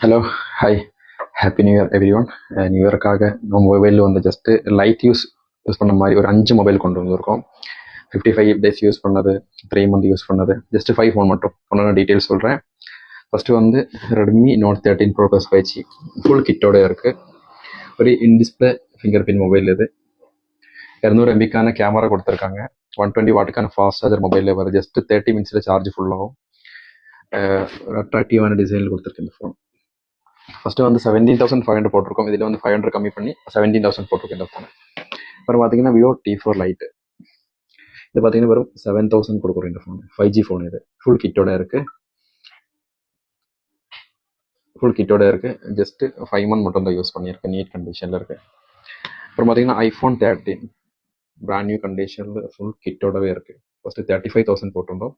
Hello hi happy new year everyone. New இயருக்காக நம்ம மொபைலில் வந்து ஜஸ்ட்டு லைட் யூஸ் பண்ண மாதிரி ஒரு 5 மொபைல் கொண்டு வந்திருக்கோம். 55 days யூஸ் பண்ணது, 3 month யூஸ் பண்ணது, ஜஸ்ட்டு 5 ஃபோன் மட்டும் ஒன்று டீட்டெயில்ஸ் சொல்கிறேன். ஃபஸ்ட்டு வந்து Redmi Note 13 pro plus 5G full கிட்டோட இருக்குது. ஒரு இன்டிஸ்பிளே ஃபிங்கர் பின் மொபைல் இது. 200 MBக்கான கேமரா கொடுத்துருக்காங்க. 120 வாட்டுக்கான ஃபாஸ்ட் சார்ஜர் மொபைலில் வருது. ஜஸ்ட்டு 30 minutes சார்ஜ் ஃபுல்லாகும். அட்ராக்டிவான டிசைனில் கொடுத்துருக்கு இந்த ஃபோன். ஃபஸ்ட்டு வந்து 17,500 போட்டிருக்கோம். இதில் வந்து 500 கம்மி பண்ணி 17,000 போட்டிருக்கோம் இந்த ஃபோன். அப்புறம் பார்த்தீங்கன்னா விவோ T4 லைட்டு, இது பார்த்தீங்கன்னா வெறும் 7,000 கொடுக்குறோம் இந்த ஃபோன். 5G ஃபோன் இது. ஃபுல் கிட்டோட இருக்குது. ஜஸ்ட்டு 5 month மட்டும் தான் யூஸ் பண்ணியிருக்கேன். நீட் கண்டிஷனில் இருக்குது. அப்புறம் பார்த்தீங்கன்னா iPhone 13 பிராண்ட் நியூ கண்டிஷனில் ஃபுல் கிட்டோடவே இருக்குது. ஃபஸ்ட்டு 35,000 போட்டிருந்தோம்.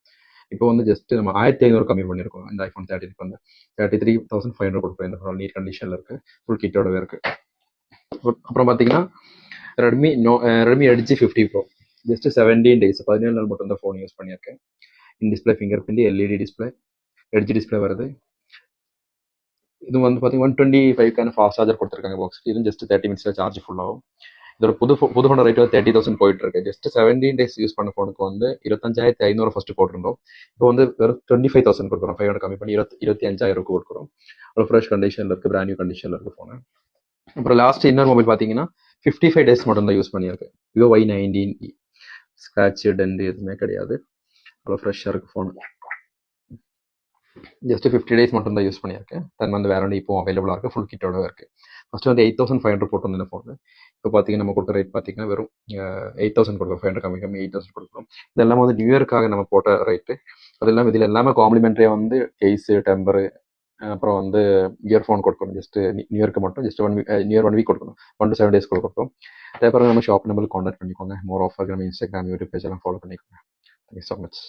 இப்போ வந்து ஜஸ்ட்டு நம்ம 1,500 கம்மி பண்ணியிருக்கோம். இந்த iPhone 13 வந்து 33,500 கொடுக்குறோம். இந்த ஃபோன் நீட் கண்டிஷனில் இருக்குது. ஃபுல் கிட்டோடவே இருக்குது. அப்புறம் பார்த்தீங்கன்னா Redmi edge 50 bro just 17 days 17 நாள் மட்டும் தான் ஃபோன் யூஸ் பண்ணியிருக்கேன். In display finger print, LED display, edge display வருது. இது வந்து பார்த்தீங்கன்னா 125க்கான ஃபாஸ்ட் சார்ஜர் கொடுத்துருக்காங்க பாக்ஸ். இதுவும் ஜஸ்ட் 30 minutes சார்ஜ் ஃபுல் ஆகும். இதோட புது ஃபோன் ரேட் வந்து 30,000 போயிட்டு இருக்கு. ஜஸ்ட் 17 days யூஸ் பண்ண ஃபோனுக்கு வந்து 25,500 ஃபர்ஸ்ட் போட்டிருந்தோம். இப்போ வந்து வெறும் 25,000 கொடுக்குறோம். 500 கம்மி பண்ணி 25,000 கொடுக்குறோம். ஒரு ஃப்ரெஷ் கண்டிஷனில் இருக்குது, பிராண்ட் நியூ கண்டிஷனில் இருக்குது ஃபோனு. அப்புறம் லாஸ்ட் இன்னொரு மொபைல் பார்த்தீங்கன்னா 55 days மட்டும் தான் யூஸ் பண்ணியிருக்கு. விவோ Y19 ஸ்க்ராட்ச் டென்ட் எதுவுமே கிடையாது. அவ்வளோ ஃப்ரெஷ்ஷாக இருக்குது ஃபோனு. ஜஸ்ட் 50 days மட்டும் தான் யூஸ் பண்ணியிருக்கேன். தென் வந்து வேற ஒன்று இப்போ அவைலபிளாக இருக்குது. ஃபுல் கிட்டோட இருக்குது. ஃபஸ்ட்டு வந்து 8,500 போட்டு இந்த ஃபோனு. இப்போ பார்த்தீங்கன்னா நம்ம கொடுக்குற ரேட் பார்த்தீங்கன்னா வெறும் 8,000 கொடுக்குறோம். 500 கம்மி 8,000 கொடுக்குறோம். இதெல்லாம் வந்து நியூ இயர்க்காக நம்ம போட்ட ரேட்டு. அது இல்லாமல் இதில் எல்லாமே காம்ப்ளிமெண்ட்ரியாக வந்து கேஸு, டெம்பரு, அப்புறம் வந்து இயர்ஃபோன் கொடுக்கணும். ஜஸ்ட் நியூ இயர்க்கு மட்டும் ஜஸ்ட் நியூ இயர் 1 week கொடுக்கணும். 1 to 7 days கொடுக்கணும். அதே பிறகு நம்ம ஷாப் நம்பருக்கு கான்டாக்ட் பண்ணிக்கோங்க. மோர் ஆஃபர் நம்ம இன்ஸ்டாகிராம், யூடியூப் பேஜ் எல்லாம் ஃபாலோ பண்ணிக்கோங்க. Thank you so much.